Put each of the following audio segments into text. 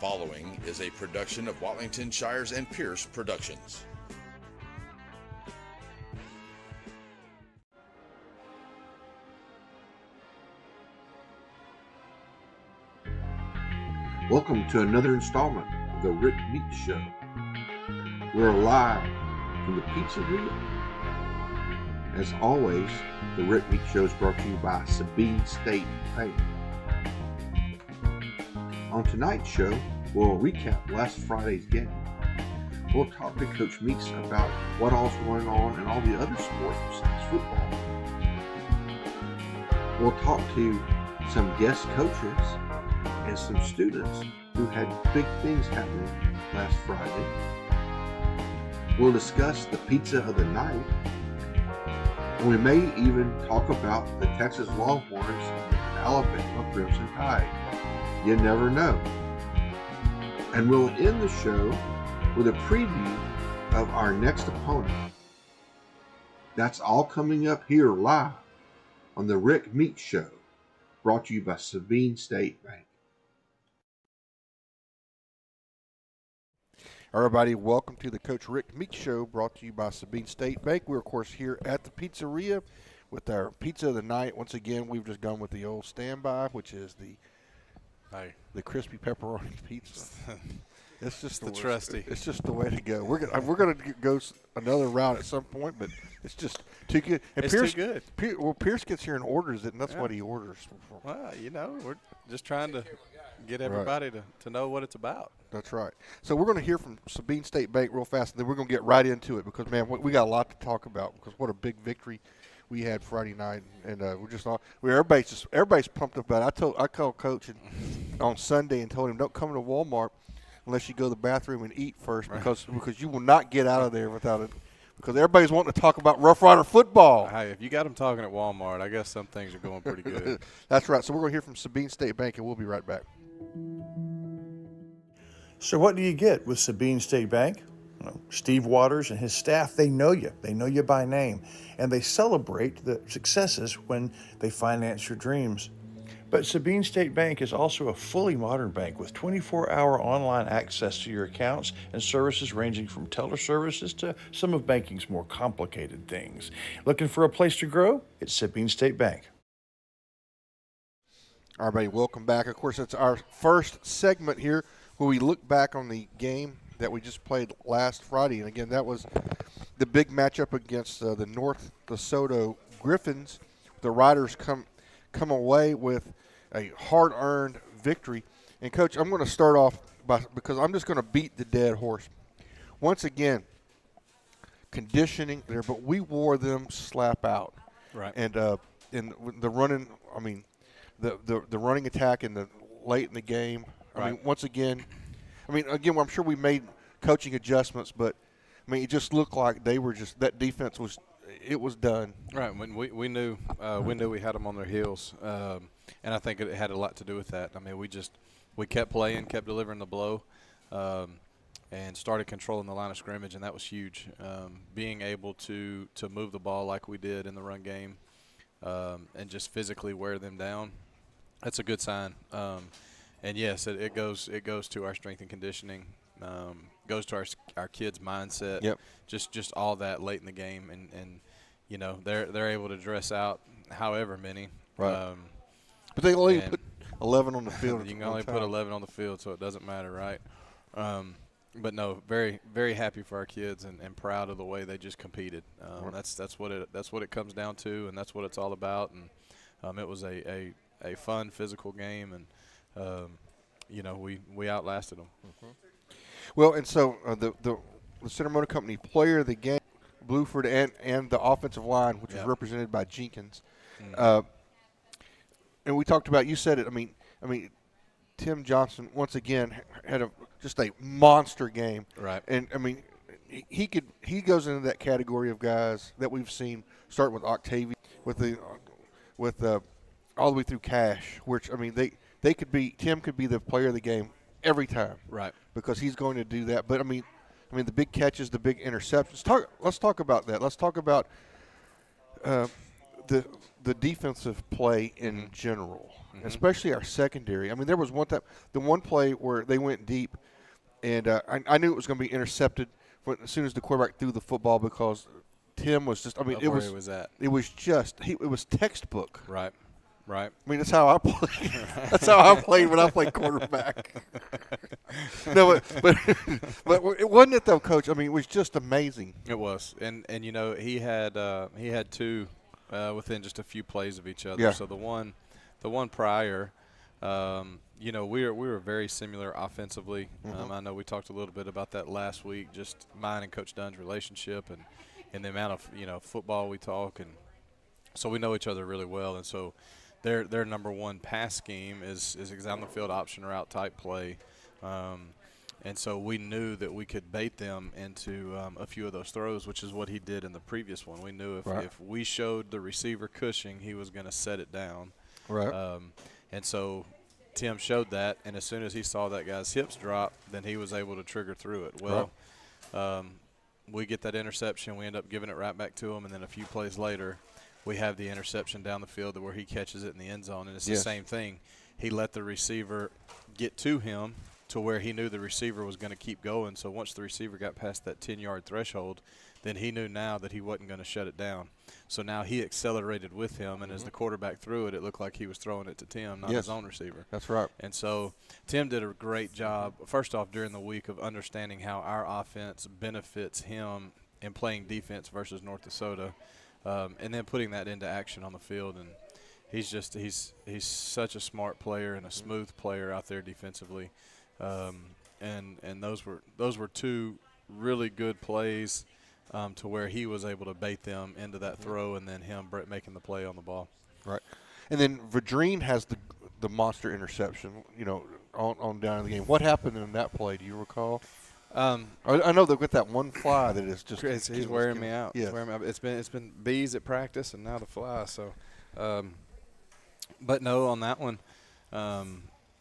following is a production of Watlington Shires and Pierce Productions. Welcome to another installment of the Rick Meeks Show. We're live from the pizzeria. As always, the Rick Meeks Show is brought to you by Sabine State Bank. On tonight's show, we'll recap last Friday's game. We'll talk to Coach Meeks about what all's going on in all the other sports besides football. We'll talk to some guest coaches and some students who had big things happening last Friday. We'll discuss the pizza of the night. And we may even talk about the Texas Longhorns and Alabama Crimson Tide. You never know. And we'll end the show with a preview of our next opponent. That's all coming up here live on the Rick Meeks Show, brought to you by Sabine State Bank. Everybody, welcome to the Coach Rick Meeks Show, brought to you by Sabine State Bank. We're, of course, here at the pizzeria with our pizza of the night. Once again, we've just gone with the old standby, which is the crispy pepperoni pizza. It's just the trusty. It's just the way to go. We're gonna go another round at some point, but it's just too good. And it's Pierce, too good. Pierce gets here and orders it, and that's what he orders. Well, we're just trying to get everybody to know what it's about. That's right. So we're going to hear from Sabine State Bank real fast, and then we're going to get right into it because, man, we got a lot to talk about because what a big victory we had Friday night, and everybody's pumped up about it. I called Coach on Sunday and told him don't come to Walmart unless you go to the bathroom and eat first because you will not get out of there without it. Because everybody's wanting to talk about Rough Rider football. Hey, if you got them talking at Walmart, I guess some things are going pretty good. That's right. So we're going to hear from Sabine State Bank, and we'll be right back. So what do you get with Sabine State Bank? Steve Waters and his staff, they know you. They know you by name. And they celebrate the successes when they finance your dreams. But Sabine State Bank is also a fully modern bank with 24-hour online access to your accounts and services ranging from teller services to some of banking's more complicated things. Looking for a place to grow? It's Sabine State Bank. All right, welcome back. Of course, it's our first segment here where we look back on the game that we just played last Friday. And, again, that was the big matchup against the North DeSoto Griffins. The Riders come away with a hard-earned victory. And, Coach, I'm going to start off because I'm just going to beat the dead horse. Once again, conditioning there, but we wore them slap out. Right. And in the running, the running attack late in the game. Right. I mean, once again, I'm sure we made coaching adjustments, but it just looked like they were that defense was done. Right. When we knew we had them on their heels, and I think it had a lot to do with that. I mean, we kept playing, kept delivering the blow, and started controlling the line of scrimmage, and that was huge. Being able to move the ball like we did in the run game, and just physically wear them down, that's a good sign. And yes, it goes to our strength and conditioning, goes to our kids' mindset. Yep. Just all that late in the game, and they're able to dress out however many. Right. But they only put 11 on the field. You can only put 11 on the field, so it doesn't matter, right? But no, very very happy for our kids and proud of the way they just competed. That's what it comes down to, and that's what it's all about. And it was a fun physical game, and we outlasted them. Mm-hmm. Well, and so the Center Motor Company player of the game, Bluford, and the offensive line, which is represented by Jenkins. Mm-hmm. And we talked about, you said it, I mean, Tim Johnson once again had just a monster game. Right. And he goes into that category of guys that we've seen starting with Octavius, with all the way through Cash, which Tim could be the player of the game every time. Right. Because he's going to do that. But the big catches, the big interceptions. Let's talk about that. Let's talk about the defensive play in general, especially our secondary. I mean, there was the one play where they went deep, and I knew it was going to be intercepted as soon as the quarterback threw the football because Tim was just. I mean, It was at. It was just. It was textbook. Right. Right. I mean, that's how I played. That's how I played when I played quarterback. No, but it wasn't it though, Coach. I mean, it was just amazing. It was, and you know he had two within just a few plays of each other. Yeah. So the one prior, you know, we were very similar offensively. I know we talked a little bit about that last week, just mine and Coach Dunn's relationship and the amount of football we talk, and so we know each other really well, and so. Their number one pass scheme is down the field option route type play, and so we knew that we could bait them into a few of those throws, which is what he did in the previous one. We knew if we showed the receiver Cushing, he was going to set it down. Right. And so Tim showed that, and as soon as he saw that guy's hips drop, then he was able to trigger through it. Well, we get that interception. We end up giving it right back to him, and then a few plays later – we have the interception down the field where he catches it in the end zone, and it's the same thing. He let the receiver get to him to where he knew the receiver was going to keep going. So once the receiver got past that 10-yard threshold, then he knew now that he wasn't going to shut it down. So now he accelerated with him, and as the quarterback threw it, it looked like he was throwing it to Tim, not his own receiver. That's right. And so Tim did a great job, first off, during the week of understanding how our offense benefits him in playing defense versus North Dakota. And then putting that into action on the field, and he's such a smart player and a smooth player out there defensively, and those were two really good plays to where he was able to bait them into that throw, and then him making the play on the ball. Right, and then Vadrine has the monster interception, on down in the game. What happened in that play? Do you recall? I know they've got that one fly that is just. He's wearing me out. Yes. It's been bees at practice and now the fly. So, but no, on that one,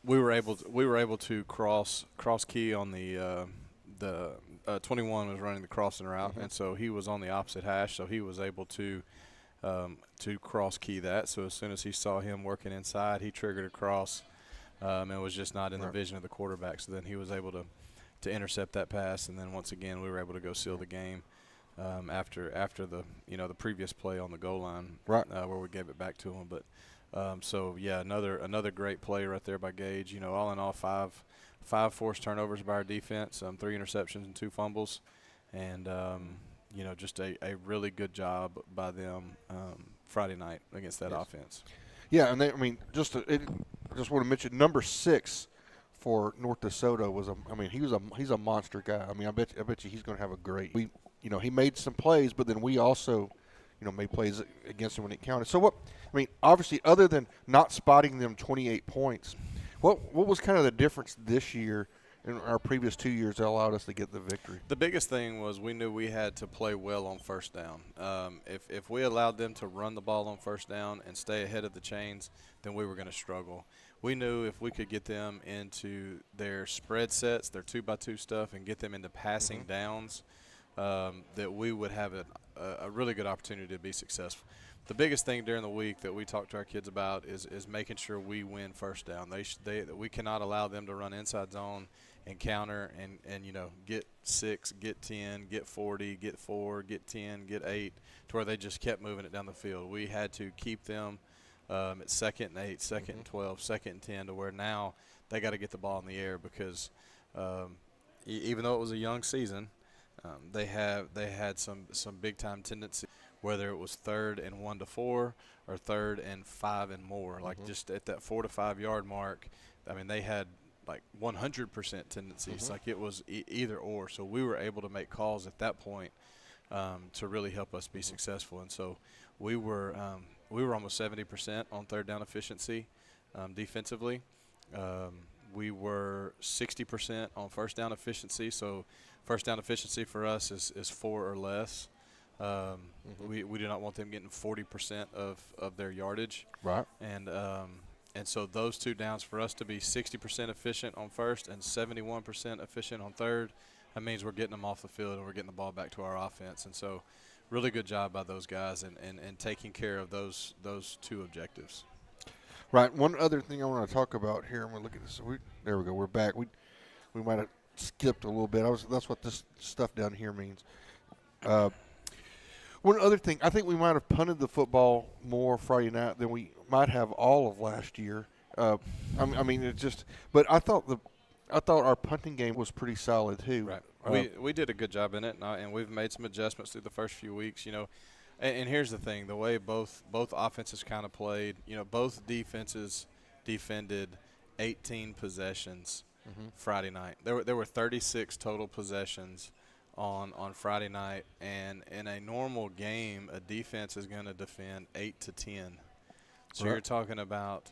we were able to cross key on the 21 was running the crossing route, and so he was on the opposite hash, so he was able to cross key that. So as soon as he saw him working inside, he triggered across, and was just not in the vision of the quarterback. So then he was able to intercept that pass, and then once again we were able to go seal the game after the the previous play on the goal line, right, where we gave it back to him. But so yeah, another great play right there by Gage. All in all, five forced turnovers by our defense, 3 interceptions and 2 fumbles, and just a really good job by them Friday night against that offense. Yeah, and just want to mention number 6. For North Dakota he's a monster guy. I bet you he's going to have a great. He made some plays, but then we also, made plays against him when it counted. So obviously, other than not spotting them 28 points, what was kind of the difference this year in our previous 2 years that allowed us to get the victory? The biggest thing was we knew we had to play well on first down. If we allowed them to run the ball on first down and stay ahead of the chains, then we were going to struggle. We knew if we could get them into their spread sets, their 2x2 stuff, and get them into passing downs, that we would have a really good opportunity to be successful. The biggest thing during the week that we talk to our kids about is making sure we win first down. We cannot allow them to run inside zone and counter and get 6, get 10, get 40, get 4, get 10, get 8, to where they just kept moving it down the field. We had to keep them at 2nd and 8, 2nd and 12, 2nd and 10, to where now they got to get the ball in the air because even though it was a young season, they had some big time tendency, whether it was 3rd and 1 to 4 or 3rd and 5 and more, like just at that 4 to 5 yard mark. They had like 100% tendencies, like it was either or. So we were able to make calls at that point to really help us be successful, and so we were almost 70% on 3rd down efficiency defensively. We were 60% on 1st down efficiency. So 1st down efficiency for us is 4 or less. We do not want them getting 40% of their yardage. Right. And so those 2 downs for us to be 60% efficient on 1st and 71% efficient on 3rd, that means we're getting them off the field and we're getting the ball back to our offense. And so really good job by those guys and taking care of those two objectives. Right. One other thing I want to talk about here, and we'll look at this. There we go. We're back. We might have skipped a little bit. That's what this stuff down here means. One other thing, I think we might have punted the football more Friday night than we might have all of last year. I mean, it just. But I thought our punting game was pretty solid too. Right. We did a good job in it, and we've made some adjustments through the first few weeks. You know, and here's the thing: the way both offenses kind of played. You know, both defenses defended 18 possessions Friday night. There were 36 total possessions on Friday night, and in a normal game, a defense is going to defend 8 to 10. So you're talking about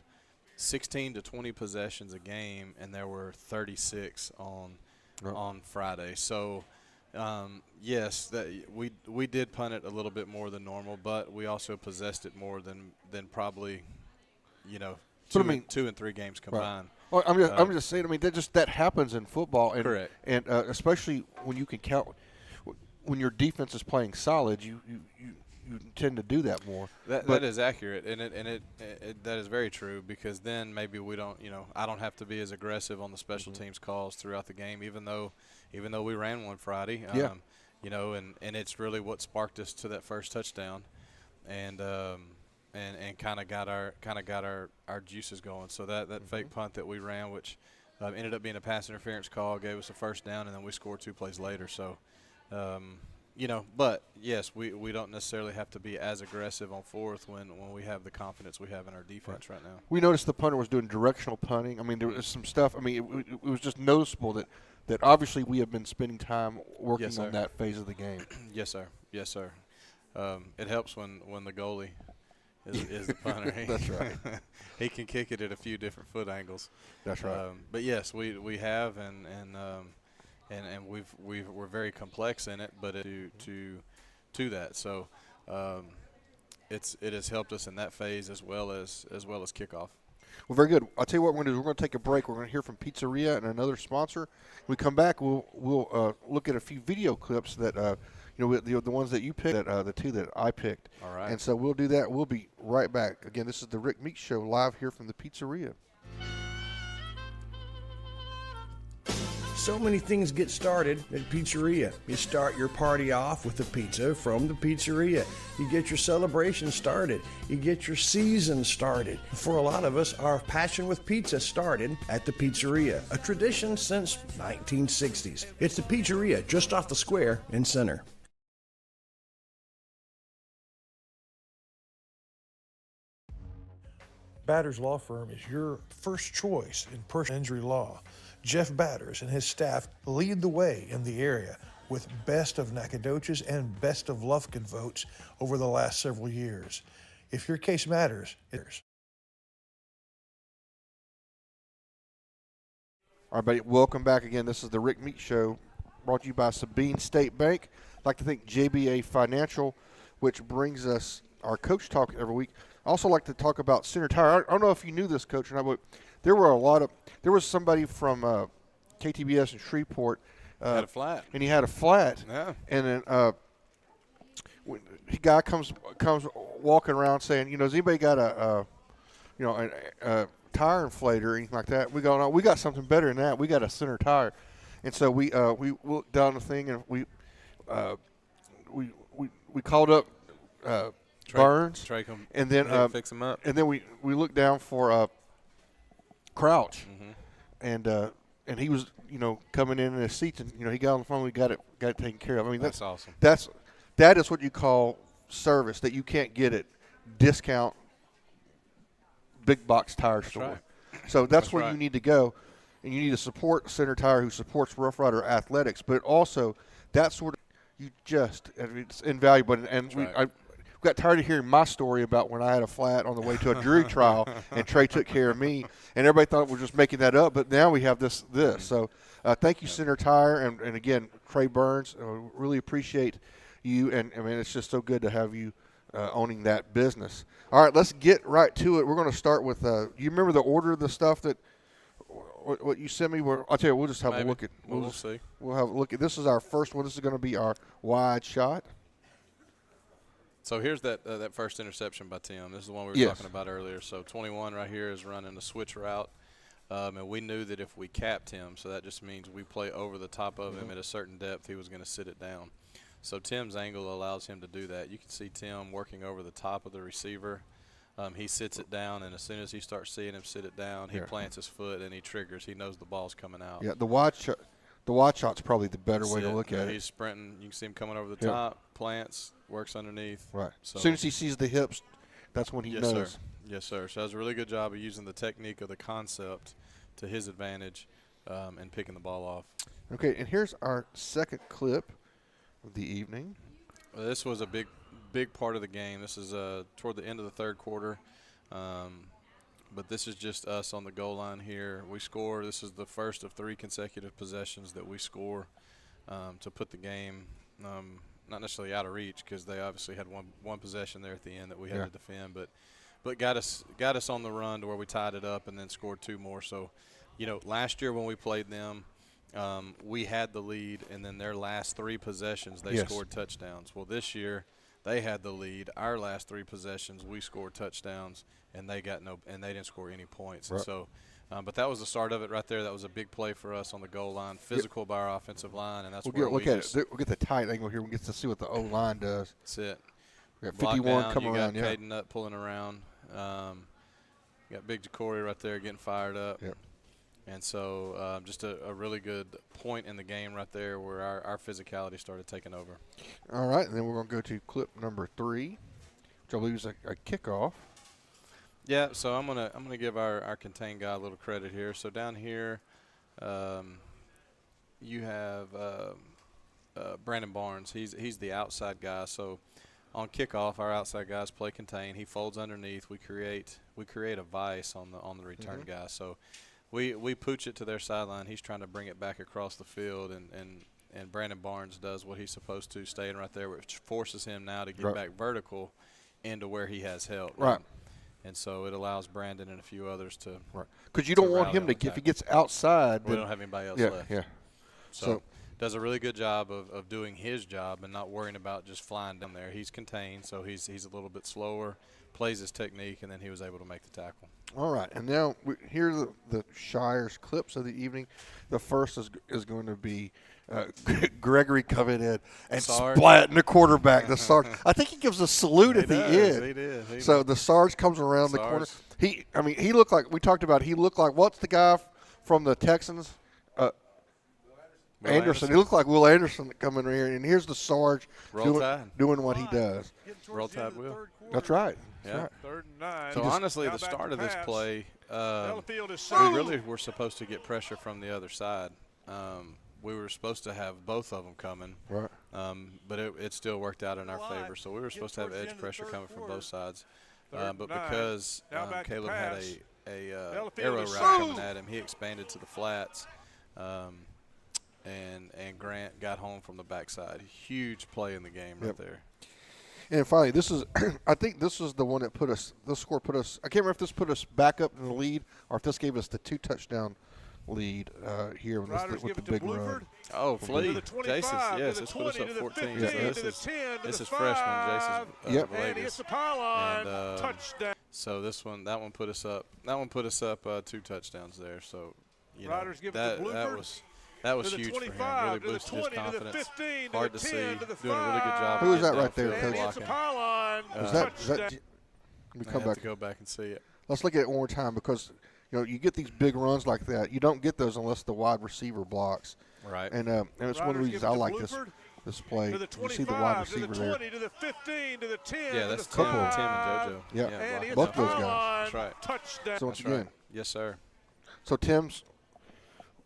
16 to 20 possessions a game, and there were 36 on Friday. So, yes, we did punt it a little bit more than normal, but we also possessed it more than probably, you know, two and 3 games combined. Well, I'm just saying. I mean, that happens in football, and correct. And especially when you can count when your defense is playing solid, you tend to do that more. That is accurate, and it that is very true, because then maybe we don't, you know, I don't have to be as aggressive on the special teams calls throughout the game, even though we ran one Friday. You know, and it's really what sparked us to that first touchdown, and kind of got our juices going. So that fake punt that we ran, which ended up being a pass interference call, gave us a first down, and then we scored 2 plays later. So, you know, but yes, we don't necessarily have to be as aggressive on fourth when we have the confidence we have in our defense right now. We noticed the punter was doing directional punting. I mean, there was some stuff. I mean, it was just noticeable that obviously we have been spending time working on that phase of the game. Yes, sir. Yes, sir. It helps when the goalie is the punter. That's right. He can kick it at a few different foot angles. That's right. But yes, we have and we're very complex in it, but to that. So it has helped us in that phase as well as kickoff. Well, very good. I'll tell you what we're going to do. We're going to take a break. We're going to hear from Pizzeria and another sponsor. When we come back, we'll look at a few video clips that the ones that you picked, the 2 that I picked. All right. And so we'll do that. We'll be right back. Again, this is the Rick Meeks Show live here from the Pizzeria. So many things get started at Pizzeria. You start your party off with a pizza from the Pizzeria. You get your celebration started. You get your season started. For a lot of us, our passion with pizza started at the Pizzeria, a tradition since 1960s. It's the Pizzeria just off the square in Center. Batters Law Firm is your first choice in personal injury law. Jeff Batters and his staff lead the way in the area with best of Nacogdoches and best of Lufkin votes over the last several years. If your case matters, it matters. All right, buddy, welcome back again. This is the Rick Meeks Show, brought to you by Sabine State Bank. I'd like to thank JBA Financial, which brings us our coach talk every week. I also like to talk about Center Tire. I don't know if you knew this, Coach, or not, but there was somebody from KTBS in Shreveport. Had a flat. And he had a flat. Yeah. And then the guy comes walking around saying, has anybody got a tire inflator or anything like that? We go, no, we got something better than that. We got a Center Tire. And so we looked down the thing and we called up Burns, and then fix them up. And then we looked down for Crouch, and he was coming in his seats, and he got on the phone. We got it taken care of. I mean, that's awesome. That is what you call service that you can't get at discount big box tire store. Right. So that's where you need to go, and you need to support Center Tire, who supports Rough Rider athletics, but also that sort of it's invaluable. And I got tired of hearing my story about when I had a flat on the way to a jury trial, and Trey took care of me, and everybody thought we were just making that up. But now we have this. So thank you, Center Tire, and again, Trey Burns. Really appreciate you, and I mean it's just so good to have you owning that business. All right, let's get right to it. We're going to start with. You remember the order of the stuff that what you sent me? I'll tell you. We'll just have a look at. We'll see. We'll have a look at. This is our first one. This is going to be our wide shot. So here's that first interception by Tim. This is the one we were Yes. talking about earlier. So 21 right here is running a switch route. And we knew that if we capped him, so that just means we play over the top of him at a certain depth, he was going to sit it down. So Tim's angle allows him to do that. You can see Tim working over the top of the receiver. He sits it down, and as soon as he starts seeing him sit it down, he plants his foot and he triggers. He knows the ball's coming out. Yeah, the wide shot's probably the better way to look at it. He's sprinting. You can see him coming over the top, plants, works underneath. Right. So As soon as he sees the hips, that's when he knows. Sir. Yes, sir. So that's a really good job of using the technique of the concept to his advantage and picking the ball off. Okay, and here's our second clip of the evening. This was a big part of the game. This is toward the end of the third quarter. But this is just us on the goal line here. We score. This is the first of 3 consecutive possessions that we score to put the game not necessarily out of reach, because they obviously had one possession there at the end that we had to defend, but got us on the run to where we tied it up and then scored 2 more. So, last year when we played them, we had the lead, and then their last 3 possessions they scored touchdowns. Well, this year they had the lead. Our last 3 possessions we scored touchdowns, and they didn't score any points. Right. And so, but that was the start of it right there. That was a big play for us on the goal line, physical by our offensive line, and that's where Look at it. We'll get the tight angle here. We get to see what the O line does. That's it. We got Block 51 down, coming you around. got Caden Nutt pulling around. Got Big Jacory right there getting fired up. Yep. And so just a really good point in the game right there where our physicality started taking over. All right, and then we're going to go to clip number 3, which I believe is a kickoff. Yeah, so I'm gonna give our contain guy a little credit here. So down here, you have Brandon Barnes. He's the outside guy. So on kickoff, our outside guys play contain. He folds underneath. We create a vice on the return guy. So we pooch it to their sideline. He's trying to bring it back across the field, and Brandon Barnes does what he's supposed to, staying right there, which forces him now to get back vertical into where he has help. Right. And so it allows Brandon and a few others to Because you don't want him to, if he gets outside. We don't have anybody else left. Yeah. So does a really good job of doing his job and not worrying about just flying down there. He's contained, so he's a little bit slower, plays his technique, and then he was able to make the tackle. All right, and now here are the Shire's clips of the evening. The first is going to be Gregory coming in and splatting the quarterback. The Sarge, I think he gives a salute at the end. He did. So the Sarge comes around the corner. He looked like, we talked about, he looked like, what's the guy from the Texans? Anderson. He looked like Will Anderson coming in here, and here's the Sarge doing what he does. Roll Tide Will. That's right. Yeah. Right. 3rd and 9. So honestly, the start of this play, we really were supposed to get pressure from the other side. We were supposed to have both of them coming, right? But it still worked out in our favor. So we were supposed to have edge pressure coming from both sides. But because Caleb had a arrow route coming at him, he expanded to the flats. And Grant got home from the backside. Huge play in the game right there. And finally, this is I think this is the one that put us. This score put us. I can't remember if this put us back up in the lead or if this gave us the 2-touchdown lead here with the big run. Oh, Flea, Jason, yes, this put us up 14. Yeah. This is freshman Jason and it's the pylon touchdown. So that one put us up. That one put us up 2 touchdowns there. So that was huge for him. Really boosted his confidence. Hard to see. Doing a really good job. Who is that right there, Coach? It's a pylon. Is that let me come back. To go back and see it. Let's look at it one more time, because you get these big runs like that. You don't get those unless the wide receiver blocks. Right. And it's one of the reasons I like this play. You see the wide receiver there. To the 15, to the 10, yeah, that's to the Tim and JoJo. Yeah, both those guys. That's right. Touchdown. So once again, yes, sir. So Tim's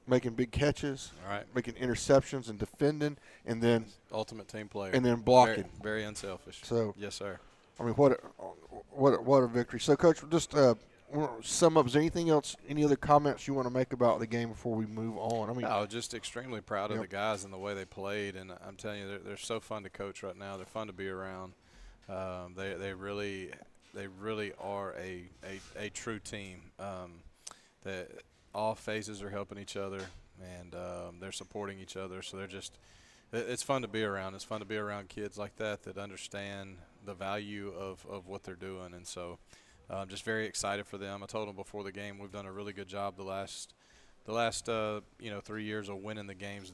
making big catches, making interceptions and defending, and then ultimate team player, and then blocking. Very unselfish. So yes, sir. I mean, what a victory. So, Coach, just sum up. Is there anything else? Any other comments you want to make about the game before we move on? I mean, no, just extremely proud of the guys and the way they played, and I'm telling you, they're so fun to coach right now. They're fun to be around. They really are a true team. That all phases are helping each other, and they're supporting each other. So they're just it's fun to be around. It's fun to be around kids like that understand the value of what they're doing. And so I'm just very excited for them. I told them before the game we've done a really good job the last 3 years of winning the games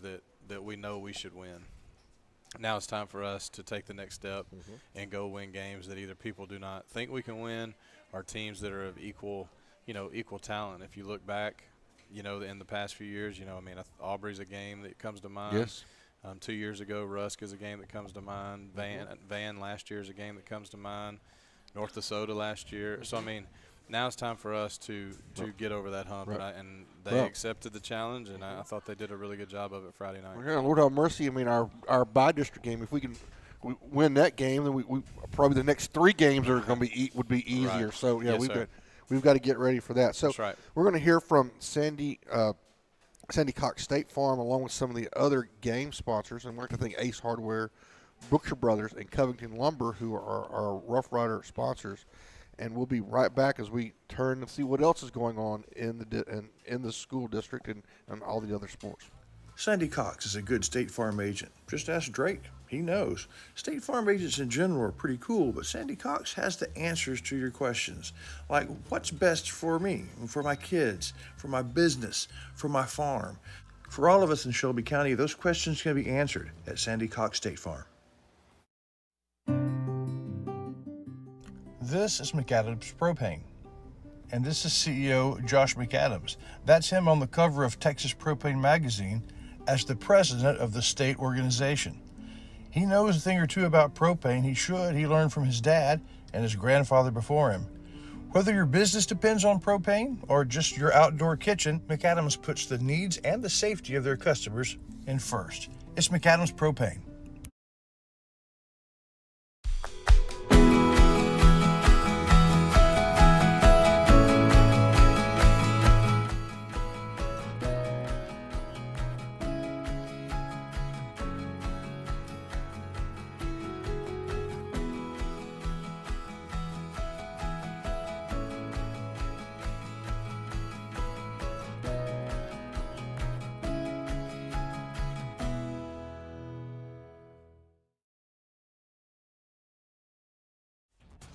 that we know we should win. Now it's time for us to take the next step and go win games that either people do not think we can win or teams that are of equal talent. If you look back, in the past few years, Aubrey's a game that comes to mind. Yes. 2 years ago, Rusk is a game that comes to mind. Van last year is a game that comes to mind. North DeSoto last year. So, now it's time for us to get over that hump. Right. And they accepted the challenge, and I thought they did a really good job of it Friday night. Yeah, Lord have mercy. Our by-district game, if we win that game, then we probably the next 3 games are going to would be easier. Right. So, yeah, Yes, we've got to get ready for that. So That's right. we're going to hear from Sandy Cox State Farm along with some of the other game sponsors, and we're going to thank Ace Hardware, Brookshire Brothers, and Covington Lumber, who are our Rough Rider sponsors. And we'll be right back as we turn and see what else is going on in the school district and all the other sports. Sandy Cox is a good State Farm agent. Just ask Drake. He knows. State Farm agents in general are pretty cool, but Sandy Cox has the answers to your questions. Like, what's best for me, for my kids, for my business, for my farm? For all of us in Shelby County, those questions can be answered at Sandy Cox State Farm. This is McAdams Propane. And this is CEO Josh McAdams. That's him on the cover of Texas Propane Magazine as the president of the state organization. He knows a thing or two about propane. He learned from his dad and his grandfather before him. Whether your business depends on propane or just your outdoor kitchen, McAdams puts the needs and the safety of their customers in first. It's McAdams Propane.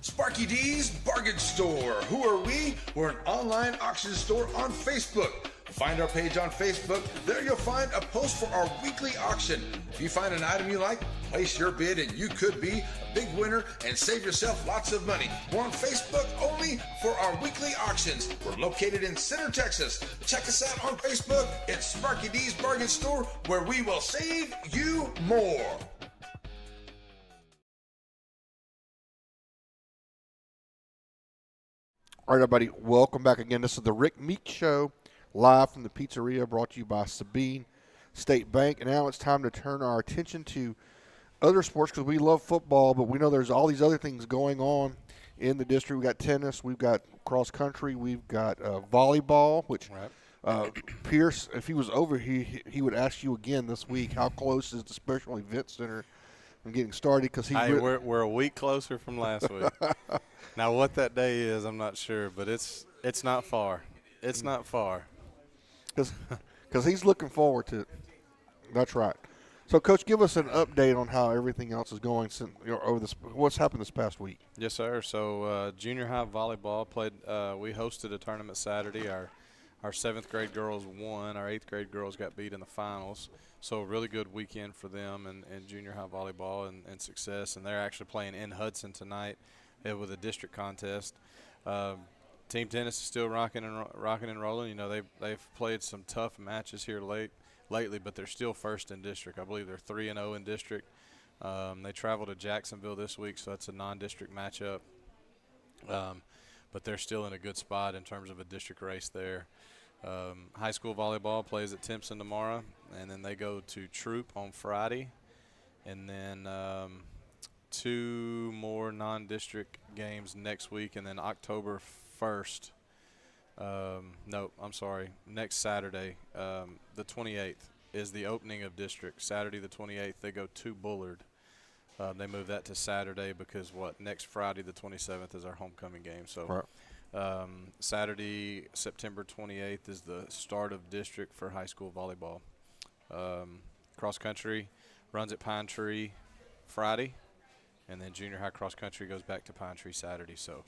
Sparky D's Bargain Store. Who are we? We're an online auction store on Facebook. Find our page on Facebook. There you'll find a post for our weekly auction. If you find an item you like, place your bid and you could be a big winner and save yourself lots of money. We're on Facebook only for our weekly auctions. We're located in Center, Texas. Check us out on Facebook. It's Sparky D's Bargain Store, where we will save you more. All right, everybody, welcome back again. This is the Rick Meeks Show, live from the pizzeria, brought to you by Sabine State Bank. And now it's time to turn our attention to other sports because we love football, but we know there's all these other things going on in the district. We've got tennis, we've got cross country, we've got volleyball, which Pierce, if he was over, he would ask you again this week, how close is the Special Event Center from getting started? Because we're a week closer from last week. Now, what that day is, I'm not sure, but it's not far. It's not far. Because he's looking forward to it. That's right. So, Coach, give us an update on how everything else is going since what's happened this past week. Yes, sir. So, junior high volleyball played. We hosted a tournament Saturday. Our 7th grade girls won. Our 8th grade girls got beat in the finals. So, a really good weekend for them and junior high volleyball and success. And they're actually playing in Hudson tonight with a district contest. Team tennis is still rocking and rolling. You know, they've played some tough matches here lately, but they're still first in district. I believe they're 3-0 in district. They travel to Jacksonville this week, so that's a non-district matchup. But they're still in a good spot in terms of a district race there. High school volleyball plays at Timpson tomorrow, and then they go to Troop on Friday, and then 2 more non-district games next week, and then October 1st. Next Saturday, the 28th, is the opening of district. Saturday the 28th, they go to Bullard. They move that to Saturday because next Friday the 27th is our homecoming game. So Saturday, September 28th is the start of district for high school volleyball. Cross country, runs at Pine Tree Friday, and then junior high cross country goes back to Pine Tree Saturday. So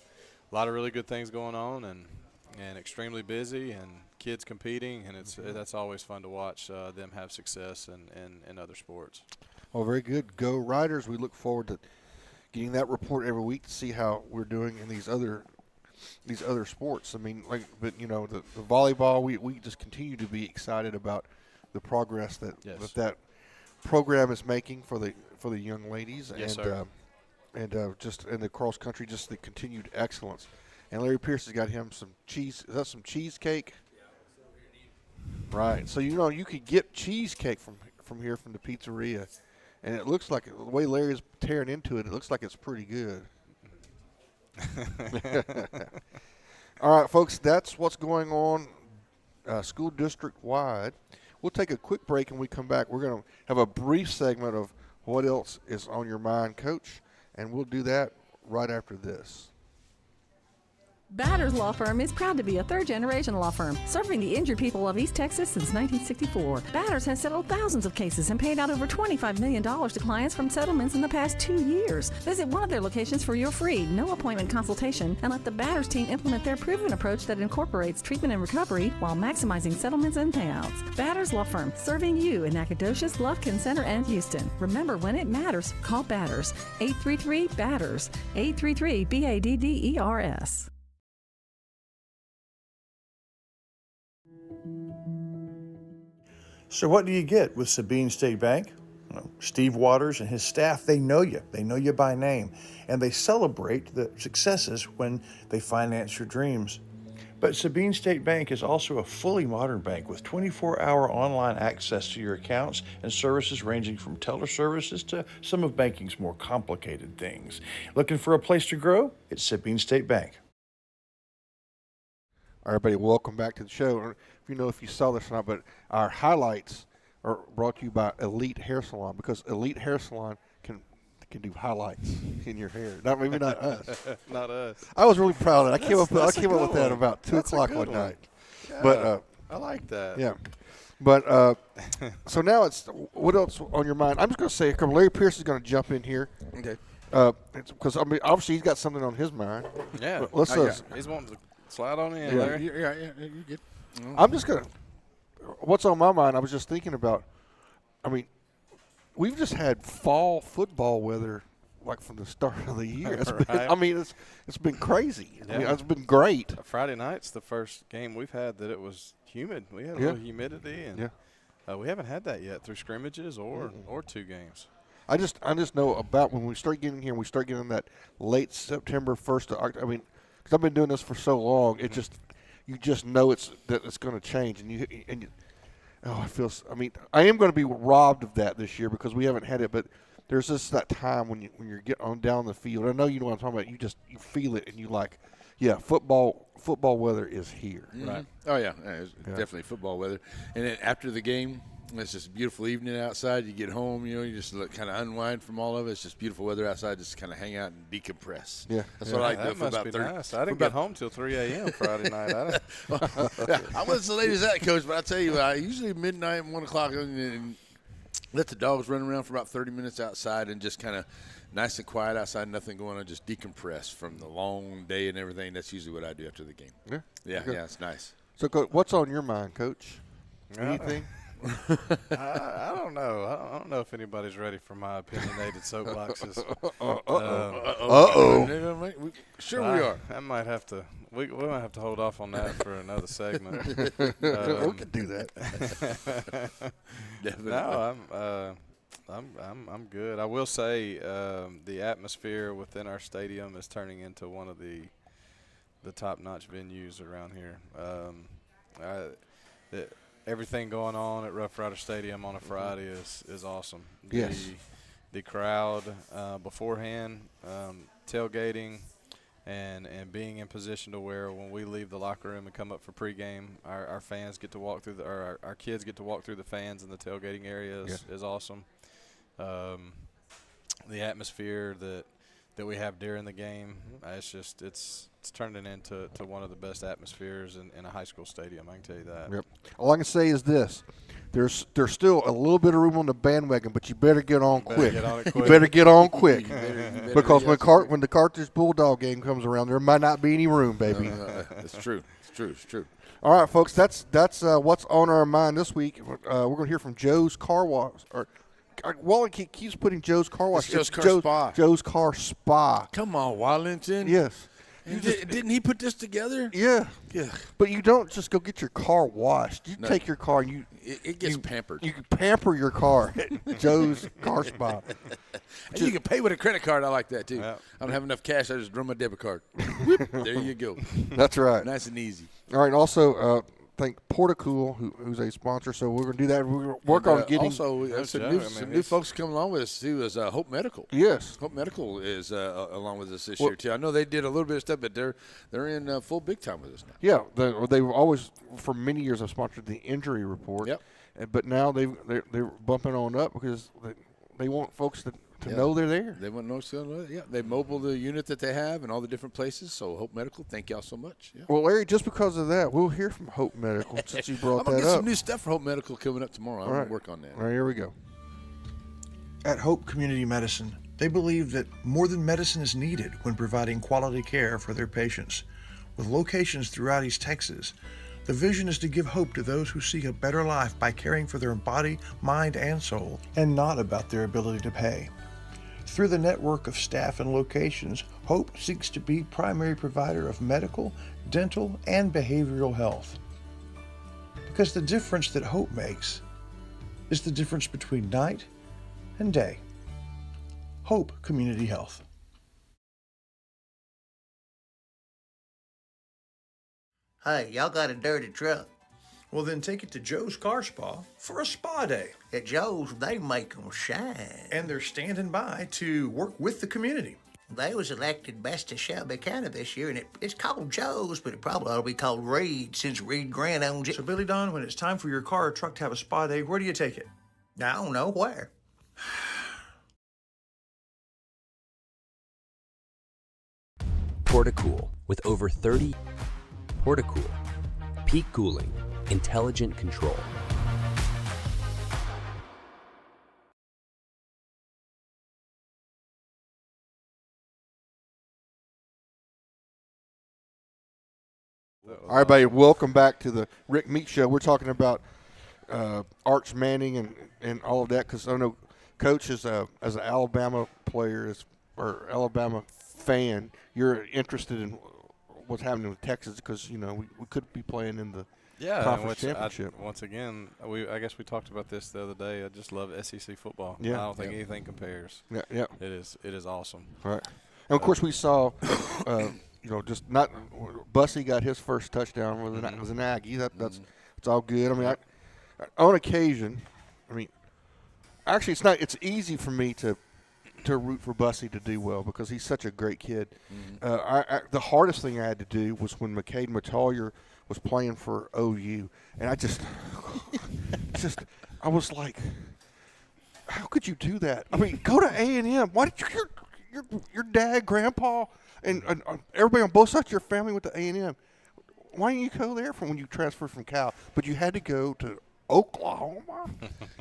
a lot of really good things going on, and extremely busy, and kids competing, and that's always fun to watch them have success in other sports. Well, very good. Go Riders. We look forward to getting that report every week to see how we're doing in these other sports. I mean, but the volleyball, we just continue to be excited about the progress that that program is making for the young ladies, yes, and just in the cross country, just the continued excellence. And Larry Pierce has got him some cheese. Is that some cheesecake? Right. So you could get cheesecake from here from the pizzeria, and it looks like the way Larry's tearing into it, it looks like it's pretty good. All right, folks, that's what's going on school district wide. We'll take a quick break, and when we come back, we're going to have a brief segment of what else is on your mind, Coach, and we'll do that right after this. Batters Law Firm is proud to be a third-generation law firm serving the injured people of East Texas since 1964. Batters has settled thousands of cases and paid out over $25 million to clients from settlements in the past 2 years. Visit one of their locations for your free, no-appointment consultation and let the Batters team implement their proven approach that incorporates treatment and recovery while maximizing settlements and payouts. Batters Law Firm, serving you in Nacogdoches, Lufkin Center, and Houston. Remember, when it matters, call Batters. 833-BATTERS. 833-BADDERS. So what do you get with Sabine State Bank? Steve Waters and his staff, they know you. They know you by name. And they celebrate the successes when they finance your dreams. But Sabine State Bank is also a fully modern bank with 24-hour online access to your accounts and services ranging from teller services to some of banking's more complicated things. Looking for a place to grow? It's Sabine State Bank. All right, everybody, welcome back to the show. If you saw this or not, but our highlights are brought to you by Elite Hair Salon, because Elite Hair Salon can do highlights in your hair. Maybe not us. Not us. I was really proud of it. I came up with that one. about 2 o'clock one night. Yeah, but I like that. Yeah. But so now it's what else on your mind? I'm just going to say a couple. Larry Pierce is going to jump in here. Okay. Because obviously he's got something on his mind. Yeah. But let's he's wanting to slide on in, Larry. Yeah, you get. I'm just going to – what's on my mind, I was just thinking about – we've just had fall football weather like from the start of the year. It's been crazy. Yeah. It's been great. Friday night's the first game we've had that it was humid. We had a little humidity, and we haven't had that yet through scrimmages or 2 games. I just know about when we start getting here and we start getting that late September, 1st of October. Because I've been doing this for so long, it just – you just know it's going to change, I am going to be robbed of that this year because we haven't had it. But there's just that time when you're getting on down the field. I know you know what I'm talking about. You feel it, and you like, football weather is here. Mm-hmm. Right. Oh yeah, it's definitely football weather. And then after the game, it's just a beautiful evening outside. You get home, you just kind of unwind from all of it. It's just beautiful weather outside. Just kind of hang out and decompress. Yeah, that's what I like to do that for must about be 30. nice. I didn't get home till 3 a.m. Friday night. I wasn't so late as that, Coach. But I tell you, I usually midnight, 1 o'clock, and let the dogs run around for about 30 minutes outside and just kind of nice and quiet outside, nothing going on, just decompress from the long day and everything. That's usually what I do after the game. Yeah, it's nice. So, what's on your mind, Coach? Anything? I don't know. I don't know if anybody's ready for my opinionated soapboxes. Sure we are. I might have to. We might have to hold off on that for another segment. We could do that. Definitely. No, I'm good. I will say the atmosphere within our stadium is turning into one of the top-notch venues around here. Everything going on at Rough Rider Stadium on a Friday is awesome. Yes. The crowd beforehand, tailgating, and being in position to where when we leave the locker room and come up for pregame, our fans get to walk through our kids get to walk through the fans in the tailgating area is awesome. The atmosphere that we have during the game, it's turning into one of the best atmospheres in a high school stadium. I can tell you that. Yep. All I can say is this: there's still a little bit of room on the bandwagon, but you better get on quick. Get on it You quick. better get on quick. You better Because be when the Carthage Bulldog game comes around, there might not be any room, baby. It's true. It's true. All right, folks, that's what's on our mind this week. We're going to hear from Joe's Car Wash. Wally keeps putting Joe's Car Wash. It's Joe's Car Spa. Joe's Car Spa. Come on, Wallington. Yes. Didn't he put this together? Yeah. Yeah. But you don't just go get your car washed. You No. take your car and you It gets pampered. You can pamper your car at Joe's Car Spa. And you can pay with a credit card. I like that, too. Yeah. I don't have enough cash. I just run my debit card. Whoop, there you go. That's right. Nice and easy. All right. Also, thank Portacool, who's a sponsor. So we're going to do that. We're going to work on getting. Also, we have some new folks coming along with us, too, is Hope Medical. Yes. Hope Medical is along with us this year, too. I know they did a little bit of stuff, but they're in full big time with us now. Yeah. They were always, for many years, have sponsored the injury report. Yep. But now they're bumping on up because they want folks to know they're there. They want to know. Yeah, they mobile the unit that they have in all the different places. So Hope Medical, thank y'all so much. Yeah. Well, Larry, just because of that, we'll hear from Hope Medical since you brought I'm gonna that get up. some new stuff for Hope Medical coming up tomorrow. I'm All right. gonna work on that. All right, here we go. At Hope Community Medicine, they believe that more than medicine is needed when providing quality care for their patients. With locations throughout East Texas, the vision is to give hope to those who seek a better life by caring for their body, mind, and soul, and not about their ability to pay. Through the network of staff and locations, Hope seeks to be primary provider of medical, dental, and behavioral health. Because the difference that Hope makes is the difference between night and day. Hope Community Health. Hey, y'all got a dirty truck. Well, then take it to Joe's Car Spa for a spa day. At Joe's, they make 'em shine. And they're standing by to work with the community. They was elected best of Shelby County this year, and it's called Joe's, but it probably ought to be called Reed since Reed Grant owns it. So, Billy Don, when it's time for your car or truck to have a spa day, where do you take it? I don't know where. Portacool with over 30. Portacool. Peak cooling. Intelligent control. All right, everybody, welcome back to the Rick Meeks Show. We're talking about Arch Manning and all of that because I know Coach as an Alabama player or Alabama fan, you're interested in what's happening with Texas because we could be playing in the conference championship. Once again, I guess we talked about this the other day. I just love SEC football. Yeah. I don't think anything compares. Yeah. It is awesome. All right, and of course we saw. Just not Bussy got his first touchdown was an Aggie. That's all good. I mean, on occasion, actually it's easy for me to root for Bussy to do well because he's such a great kid. The hardest thing I had to do was when McCade Metallier was playing for OU, and I just I was like, how could you do that? I mean, go to A&M. Why did your dad, grandpa, and everybody on both sides of your family went to A&M. Why didn't you go there from when you transferred from Cal? But you had to go to Oklahoma.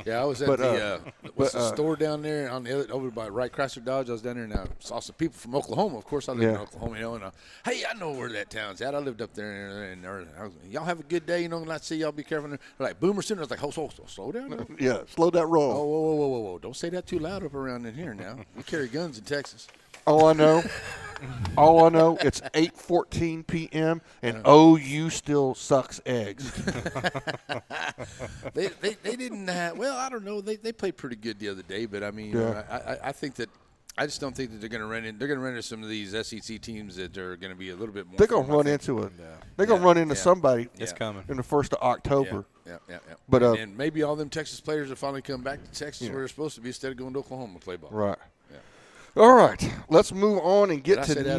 Yeah, I was at the store down there on the other, over by Wright Chrysler Dodge. I was down there and I saw some people from Oklahoma. Of course, I live in Oklahoma, and hey, I know where that town's at. I lived up there, and y'all have a good day. And I see y'all be careful. They're like Boomer Center. I was like, slow down. Now. Yeah, slow that roll. Oh, whoa! Don't say that too loud up around in here now. We carry guns in Texas. All I know, it's 8:14 p.m. and OU still sucks eggs. They didn't have, well, I don't know. They played pretty good the other day, but I mean, I think that I just don't think that they're going to run into some of these SEC teams that are going to be a little bit more. They're going to run into somebody. It's coming in the 1st of October. Yeah. But and maybe all them Texas players will finally come back to Texas where they're supposed to be instead of going to Oklahoma to play ball. Right. All right, let's move on and get to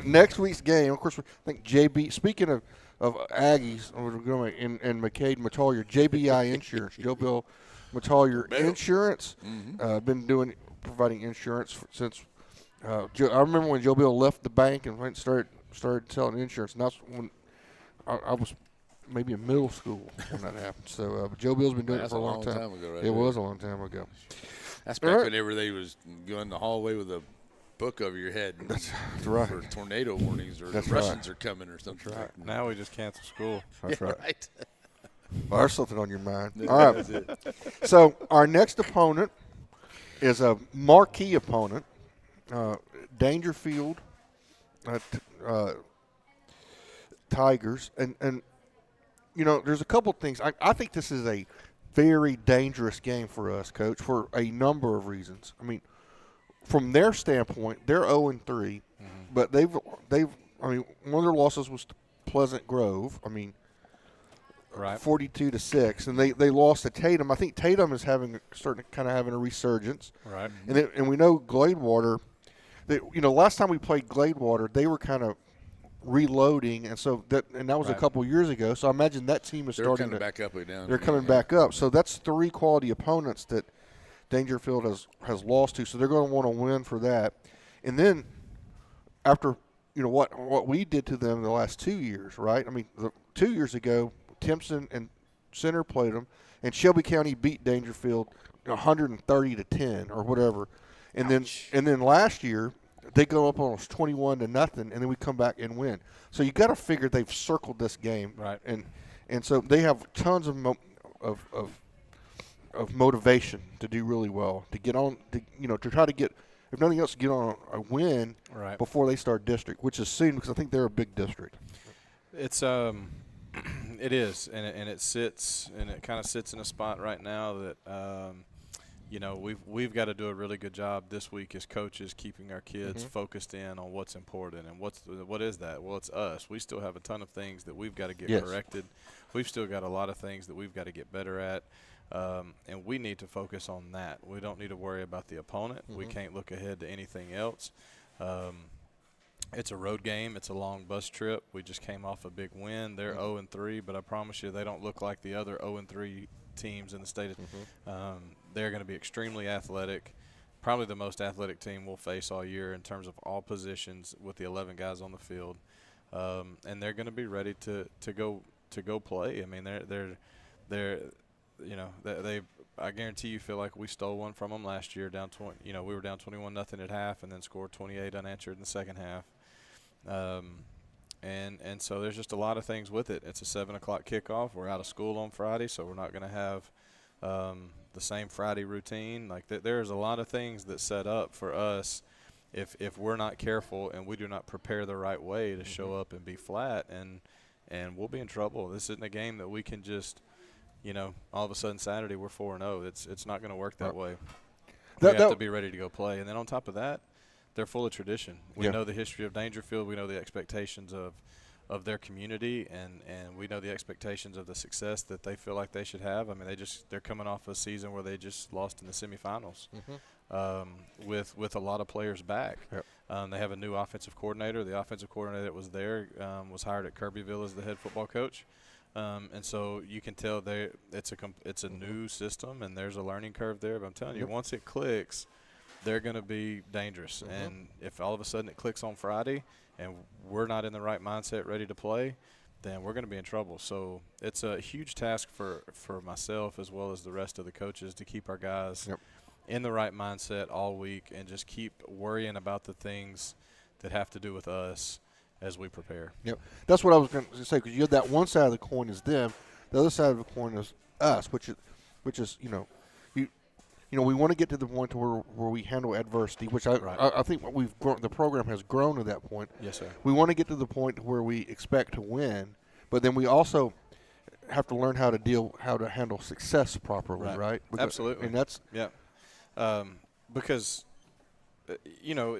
next week's game. Of course, I think JB. Speaking of Aggies, we're going and McCade Metallier, JBI Insurance, Joe Bill Metallier Insurance. Been providing insurance since. I remember when Joe Bill left the bank and started selling insurance, and that's when I was maybe in middle school when that happened. So Joe Bill's been doing it for a long time. Ago, right it there. was a long time ago. That's back whenever they was going in the hallway with a book over your head. That's right. For tornado warnings or the Russians are coming or something. That's right. Now we just cancel school. That's right. Right. Well, there's something on your mind. All right. That's it. So our next opponent is a marquee opponent, Dangerfield Tigers. And there's a couple things. I think this is a very dangerous game for us, Coach, for a number of reasons. I mean, from their standpoint, they're 0-3, but they've one of their losses was to Pleasant Grove. I mean, right, 42-6, and they lost to Tatum. I think Tatum is having a resurgence. Right, and we know Gladewater. Last time we played Gladewater, they were kind of reloading, and that was a couple years ago. So I imagine that team is starting to back up or down. They're coming back up. So that's 3 quality opponents that Dangerfield has lost to. So they're going to want to win for that. And then after what we did to them the last 2 years, right? I mean, 2 years ago, Timpson and Center played them, and Shelby County beat Dangerfield 130-10 or whatever. And then last year they go up almost 21-0, and then we come back and win. So you got to figure they've circled this game, right? And so they have tons of motivation to do really well, to get on, to try to get, if nothing else, get on a win before they start district, which is soon because I think they're a big district. It's it is, and it sits, and it kind of sits in a spot right now that we've got to do a really good job this week as coaches, keeping our kids focused in on what's important. And what is that? Well, it's us. We still have a ton of things that we've got to get corrected. We've still got a lot of things that we've got to get better at, and we need to focus on that. We don't need to worry about the opponent. We can't look ahead to anything else. It's a road game. It's a long bus trip. We just came off a big win. They're 0-3, but I promise you they don't look like the other 0-3 teams in the state. They're going to be extremely athletic, probably the most athletic team we'll face all year in terms of all positions with the 11 guys on the field, and they're going to be ready to go play. I mean, they I guarantee you feel like we stole one from them last year. We were down 21-0 at half, and then scored 28 unanswered in the second half. And so there's just a lot of things with it. It's a 7 o'clock kickoff. We're out of school on Friday, so we're not going to have the same Friday routine. Like there's a lot of things that set up for us if we're not careful and we do not prepare the right way to show up and be flat, and we'll be in trouble. This isn't a game that we can just, all of a sudden Saturday we're 4-0. It's not going to work that way. We have to be ready to go play. And then on top of that, they're full of tradition. We know the history of Dangerfield. We know the expectations of their community, and we know the expectations of the success that they feel like they should have. I mean, they're coming off a season where they just lost in the semifinals with a lot of players back. Yep. They have a new offensive coordinator. The offensive coordinator that was there was hired at Kirbyville as the head football coach. And so you can tell it's a new system, and there's a learning curve there. But I'm telling you, once it clicks, they're going to be dangerous. And if all of a sudden it clicks on Friday and we're not in the right mindset ready to play, then we're going to be in trouble. So it's a huge task for myself as well as the rest of the coaches to keep our guys in the right mindset all week and just keep worrying about the things that have to do with us as we prepare. Yep. That's what I was going to say, because you have that one side of the coin is them, the other side of the coin is us, which is we want to get to the point to where we handle adversity, which I think we've grown, the program has grown to that point. Yes, sir. We want to get to the point where we expect to win, but then we also have to learn how to handle success properly, right? Because, absolutely. And that's because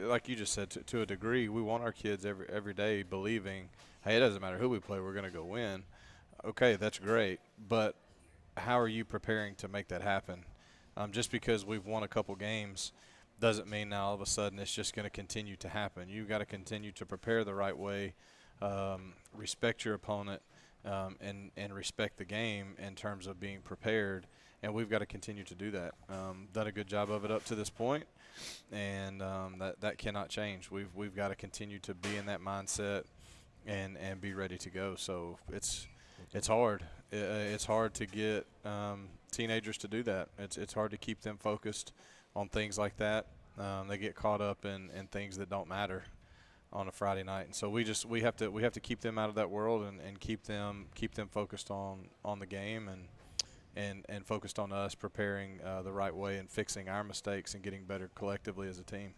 like you just said, to a degree, we want our kids every day believing, hey, it doesn't matter who we play, we're going to go win. Okay, that's great, but how are you preparing to make that happen? Just because we've won a couple games doesn't mean now all of a sudden it's just going to continue to happen. You've got to continue to prepare the right way, respect your opponent, and respect the game in terms of being prepared. And we've got to continue to do that. Done a good job of it up to this point, and that cannot change. We've got to continue to be in that mindset and be ready to go. So it's hard. It's hard to get teenagers to do that. It's hard to keep them focused on things like that. They get caught up in things that don't matter on a Friday night, and so we have to keep them out of that world and keep them focused on the game and focused on us preparing the right way and fixing our mistakes and getting better collectively as a team.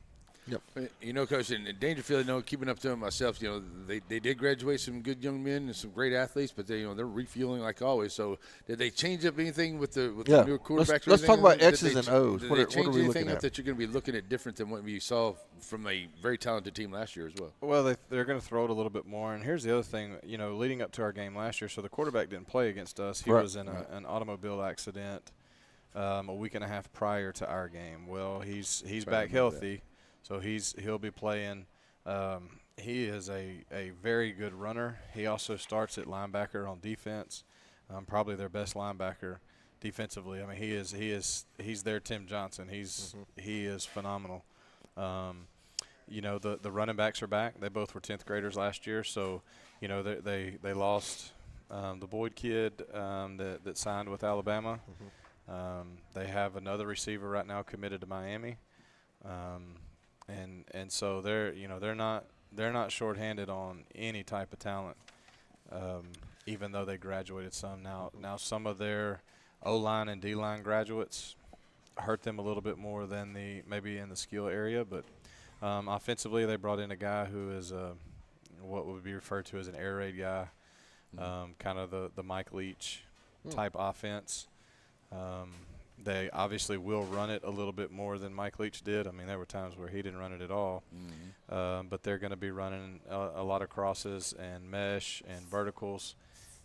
Yep. You know, Coach, in Dangerfield, keeping up to them myself, they did graduate some good young men and some great athletes, but they're refueling like always. So did they change up anything with the new quarterbacks? Let's talk about X's and O's. Did what they are change we anything looking up at? that you're going to be looking at different than what we saw from a very talented team last year as well? Well, they're going to throw it a little bit more. And here's the other thing, leading up to our game last year, so the quarterback didn't play against us. He was in an automobile accident a week and a half prior to our game. Well, he's back healthy. So he'll be playing. He is a very good runner. He also starts at linebacker on defense, probably their best linebacker defensively. I mean, he's their Tim Johnson. He is phenomenal. The running backs are back. They both were 10th graders last year, so they lost the Boyd kid that signed with Alabama. They have another receiver right now committed to Miami. And so they're not shorthanded on any type of talent, even though they graduated some. Now some of their O-line and D-line graduates hurt them a little bit more than maybe in the skill area, but offensively they brought in a guy who is what would be referred to as an air raid guy, kind of the Mike Leach type offense. They obviously will run it a little bit more than Mike Leach did. I mean, there were times where he didn't run it at all. But they're going to be running a lot of crosses and mesh and verticals,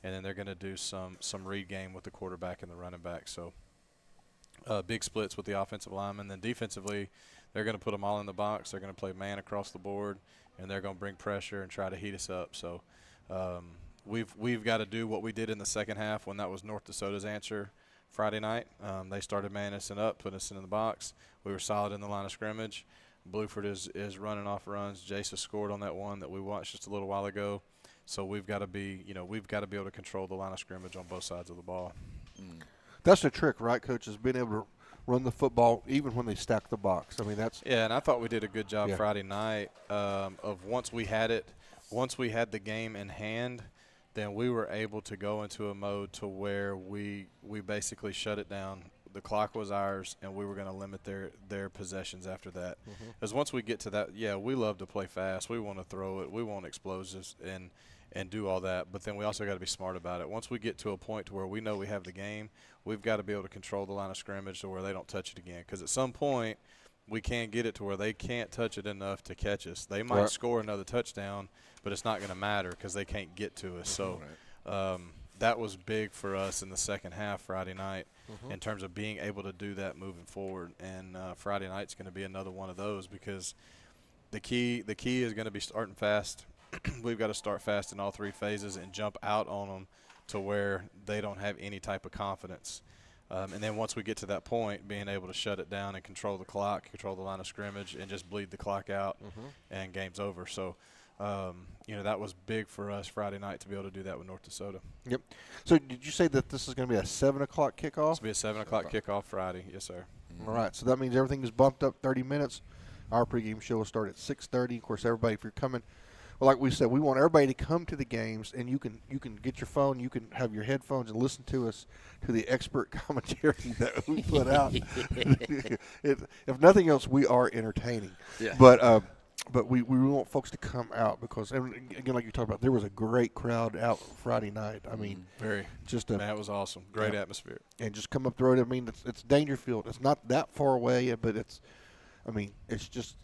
and then they're going to do some read game with the quarterback and the running back. So big splits with the offensive linemen. Then defensively, they're going to put them all in the box. They're going to play man across the board, and they're going to bring pressure and try to heat us up. So we've got to do what we did in the second half when that was North Dakota's answer Friday night. They started manning us up, putting us in the box. We were solid in the line of scrimmage. Bluford is running off runs. Jace scored on that one that we watched just a little while ago. So we've got to be able to control the line of scrimmage on both sides of the ball. That's the trick, right, Coach? Is being able to run the football even when they stack the box. I mean, that's and I thought we did a good job Friday night of once we had the game in hand. Then we were able to go into a mode to where we basically shut it down. The clock was ours, and we were going to limit their possessions after that. Because once we get to that, we love to play fast. We want to throw it. We want explosives and do all that. But then we also got to be smart about it. Once we get to a point to where we know we have the game, we've got to be able to control the line of scrimmage to where they don't touch it again. Because at some point, we can't get it to where they can't touch it enough to catch us. They might score another touchdown, but it's not going to matter because they can't get to us. So that was big for us in the second half Friday night in terms of being able to do that moving forward. And Friday night's going to be another one of those because the key is going to be starting fast. We've got to start fast in all three phases and jump out on them to where they don't have any type of confidence. And then once we get to that point, being able to shut it down and control the clock, control the line of scrimmage, and just bleed the clock out, and game's over. So, that was big for us Friday night to be able to do that with North Dakota. Yep. So did you say that this is going to be a 7 o'clock kickoff? It's going to be a 7 o'clock kickoff Friday. Yes, sir. All right. So that means everything is bumped up 30 minutes. Our pregame show will start at 6:30. Of course, everybody, if you're coming – well, like we said, we want everybody to come to the games, and you can get your phone, you can have your headphones and listen to us, to the expert commentary that we put out. If nothing else, we are entertaining. Yeah. But we want folks to come out because, and again, like you talked about, there was a great crowd out Friday night. I mean, that was awesome. Great atmosphere. And just come up the road. I mean, it's Dangerfield. It's not that far away, but it's just.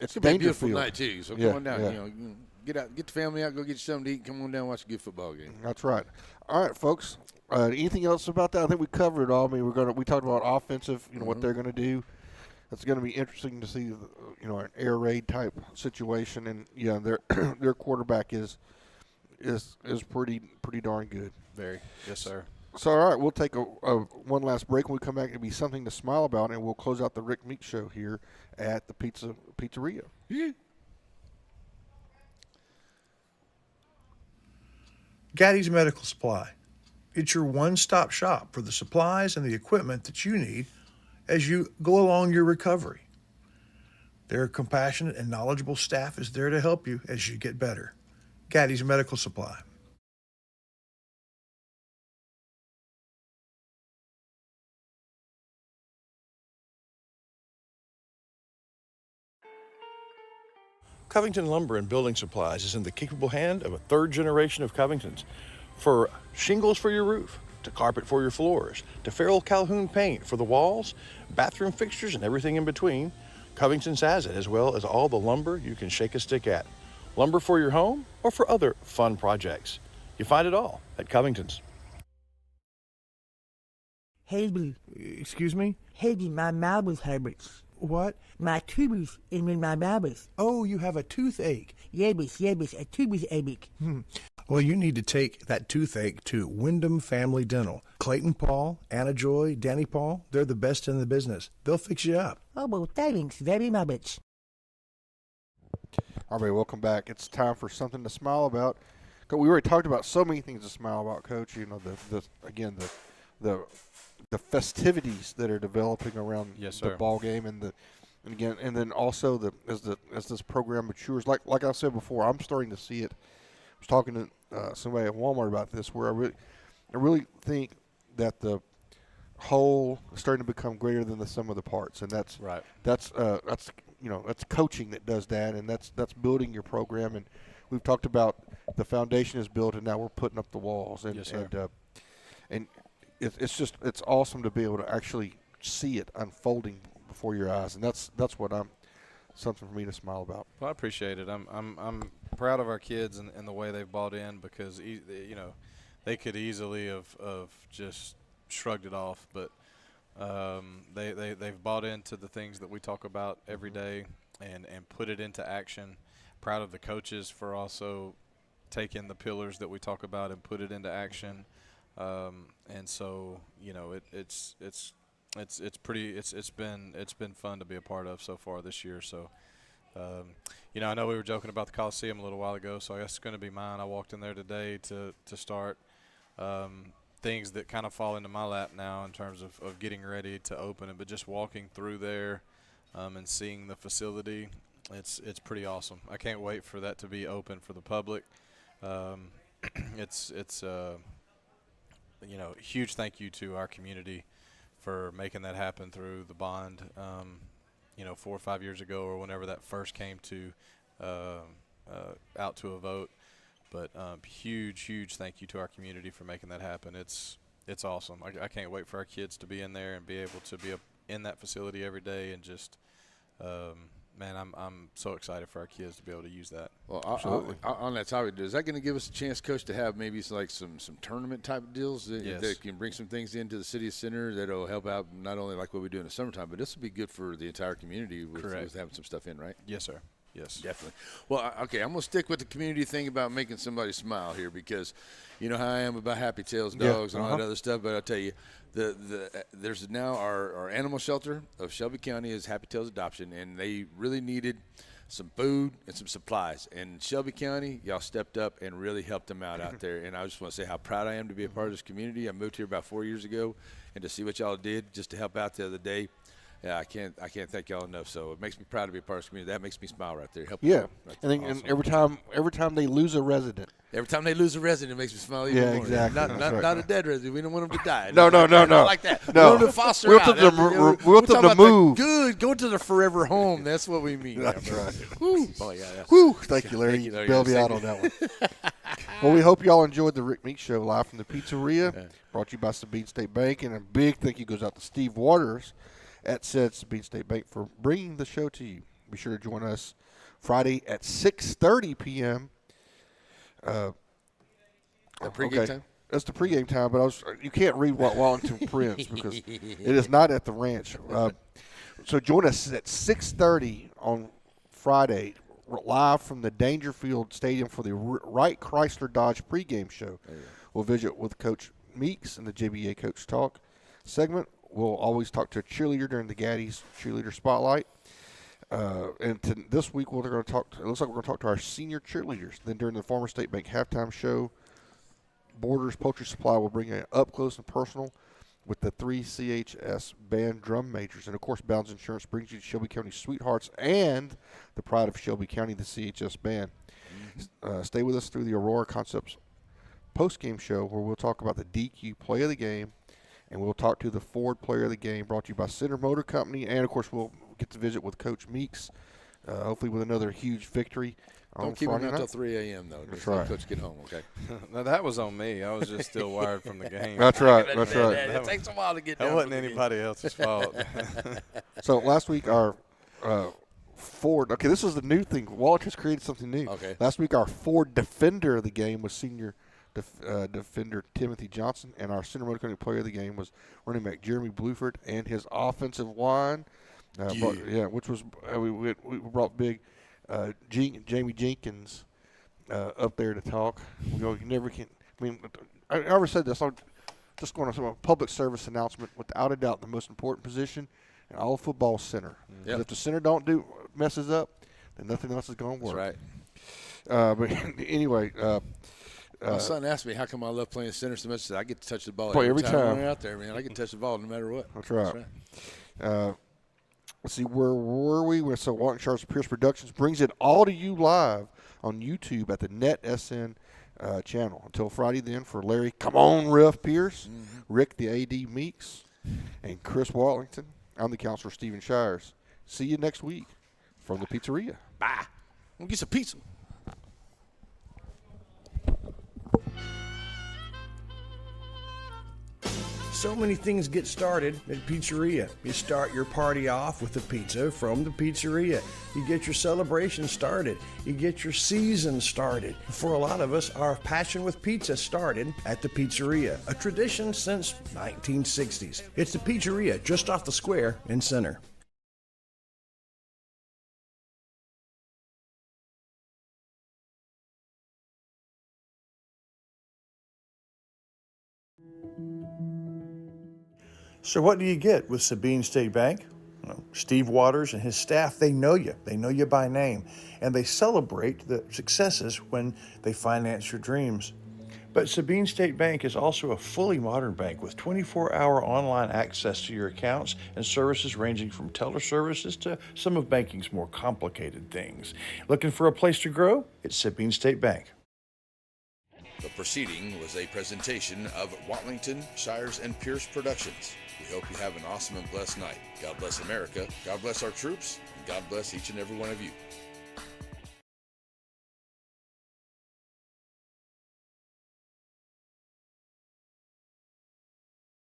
It's a beautiful night too. So come on down. Get out, get the family out, go get you something to eat, come on down, watch a good football game. That's right. All right, folks. Anything else about that? I think we covered it all. I mean, we talked about offensive. What they're going to do. It's going to be interesting to see. An air raid type situation, and their quarterback is pretty darn good. Very. Yes, sir. So, all right, we'll take one last break. When we come back, it'll be something to smile about, and we'll close out the Rick Meeks show here at the Pizzeria. Yeah. Gaddy's Medical Supply. It's your one-stop shop for the supplies and the equipment that you need as you go along your recovery. Their compassionate and knowledgeable staff is there to help you as you get better. Gaddy's Medical Supply. Covington Lumber and Building Supplies is in the capable hand of a third generation of Covingtons. For shingles for your roof, to carpet for your floors, to Farrell Calhoun paint for the walls, bathroom fixtures, and everything in between, Covington's has it, as well as all the lumber you can shake a stick at. Lumber for your home or for other fun projects. You find it all at Covington's. Herbie, Excuse me? Herbie, my mouth was Herbert's. What? My tubers in my mouth. Oh, you have a toothache. Yebus, a tubers ache. Well, you need to take that toothache to Wyndham Family Dental. Clayton Paul, Anna Joy, Danny Paul, they're the best in the business. They'll fix you up. Oh, well, thanks very much. All right, welcome back. It's time for something to smile about. We already talked about so many things to smile about, Coach. You know, the festivities that are developing around the ball game, and then also as this program matures. Like I said before, I'm starting to see it. I was talking to somebody at Walmart about this, where I really think that the whole is starting to become greater than the sum of the parts, and that's right. That's coaching that does that, and that's building your program. And we've talked about the foundation is built, and now we're putting up the walls. And yes, sir. And it's awesome to be able to actually see it unfolding before your eyes, and that's something for me to smile about. Well, I appreciate it. I'm proud of our kids and the way they've bought in, because they could easily have just shrugged it off, but they've bought into the things that we talk about every day and put it into action. Proud of the coaches for also taking the pillars that we talk about and put it into action. And so it's been fun to be a part of so far this year. So I know we were joking about the Coliseum a little while ago, so I guess it's going to be mine. I walked in there today to start things that kind of fall into my lap now in terms of getting ready to open it, but just walking through there and seeing the facility, it's pretty awesome. I can't wait for that to be open for the public. It's huge thank you to our community for making that happen through the bond, 4 or 5 years ago, or whenever that first came to out to a vote. But huge thank you to our community for making that happen. It's awesome. I can't wait for our kids to be in there and be able to be in that facility every day, and just I'm so excited for our kids to be able to use that. Well, on that topic, is that going to give us a chance, Coach, to have maybe some tournament type deals that can bring some things into the city center that'll help out, not only like what we do in the summertime, but this will be good for the entire community with having some stuff in, right? Yes, sir. Yes, definitely. Well, okay, I'm going to stick with the community thing about making somebody smile here, because you know how I am about Happy Tails dogs and all that other stuff. But I'll tell you, there's now our animal shelter of Shelby County is Happy Tails Adoption, and they really needed some food and some supplies. And Shelby County, y'all stepped up and really helped them out there. And I just want to say how proud I am to be a part of this community. I moved here about 4 years ago, and to see what y'all did just to help out the other day. Yeah, I can't thank y'all enough. So it makes me proud to be a part of this community. That makes me smile right there. And every time they lose a resident. Every time they lose a resident, it makes me smile even more. Exactly. Not a dead resident. We don't want them to die. No. Not like that. No. We want them to foster We out. We want them to move. Good. Go to the forever home. That's what we mean. That's right. Woo. Oh, yeah. Woo. Thank you, Larry. Thank you, Larry. Bailed me out on that one. Well, we hope y'all enjoyed the Rick Meeks Show live from the pizzeria, brought to you by Sabine State Bank, and a big thank you goes out to Steve Waters at said Sabine State Bank for bringing the show to you. Be sure to join us Friday at 6:30 p.m. Pregame time? That's the pregame time, but you can't read what Wallington prints because it is not at the ranch. So join us at 6:30 on Friday, live from the Dangerfield Stadium for the Wright Chrysler Dodge pregame show. We'll visit with Coach Meeks and the JBA Coach Talk segment. We'll always talk to a cheerleader during the Gaddy's Cheerleader Spotlight. And this week, it looks like we're going to talk to our senior cheerleaders. Then during the Farmer State Bank halftime show, Borders Poultry Supply will bring you up close and personal with the 3 CHS band drum majors. And, of course, Bounds Insurance brings you Shelby County Sweethearts and the pride of Shelby County, the CHS band. Stay with us through the Aurora Concepts post-game show where we'll talk about the DQ play of the game, and we'll talk to the Ford player of the game, brought to you by Center Motor Company. And, of course, we'll get to visit with Coach Meeks, hopefully with another huge victory. Don't keep him until 3 a.m., though. That's right. Coach, get home, okay? No, that was on me. I was just still wired from the game. That's right. That's right. It takes a while to get down. That wasn't anybody else's fault. So last week our Ford. Okay, this was the new thing. Walt has created something new. Okay. Last week our Ford defender of the game was senior defender Timothy Johnson, and our Center Motor Company player of the game was running back Jeremy Bluford and his offensive line. Which was we brought big Jamie Jenkins up there to talk. You never can. I mean, I already said this. I'm just going to a public service announcement. Without a doubt, the most important position in all football is center. If the center messes up, then nothing else is going to work. That's right. But anyway. My son asked me how come I love playing center so much. I said, I get to touch the ball every time I'm out there, man. I get to touch the ball no matter what. That's right. Let's see, where were we? So Walton Sharps Pierce Productions brings it all to you live on YouTube at the NetSN channel. Until Friday then, for Larry, come on, Ref Pierce, Rick, the AD Meeks, and Chris Watlington, I'm the counselor, Stephen Shires. See you next week from the pizzeria. Bye. We'll get some pizza. So many things get started at Pizzeria. You start your party off with a pizza from the pizzeria. You get your celebration started. You get your season started. For a lot of us, our passion with pizza started at the pizzeria, a tradition since 1960s. It's the pizzeria just off the square in Center. So what do you get with Sabine State Bank? Well, Steve Waters and his staff, they know you. They know you by name. And they celebrate the successes when they finance your dreams. But Sabine State Bank is also a fully modern bank with 24-hour online access to your accounts and services ranging from teller services to some of banking's more complicated things. Looking for a place to grow? It's Sabine State Bank. The proceeding was a presentation of Watlington, Shires, and Pierce Productions. We hope you have an awesome and blessed night. God bless America, God bless our troops, and God bless each and every one of you.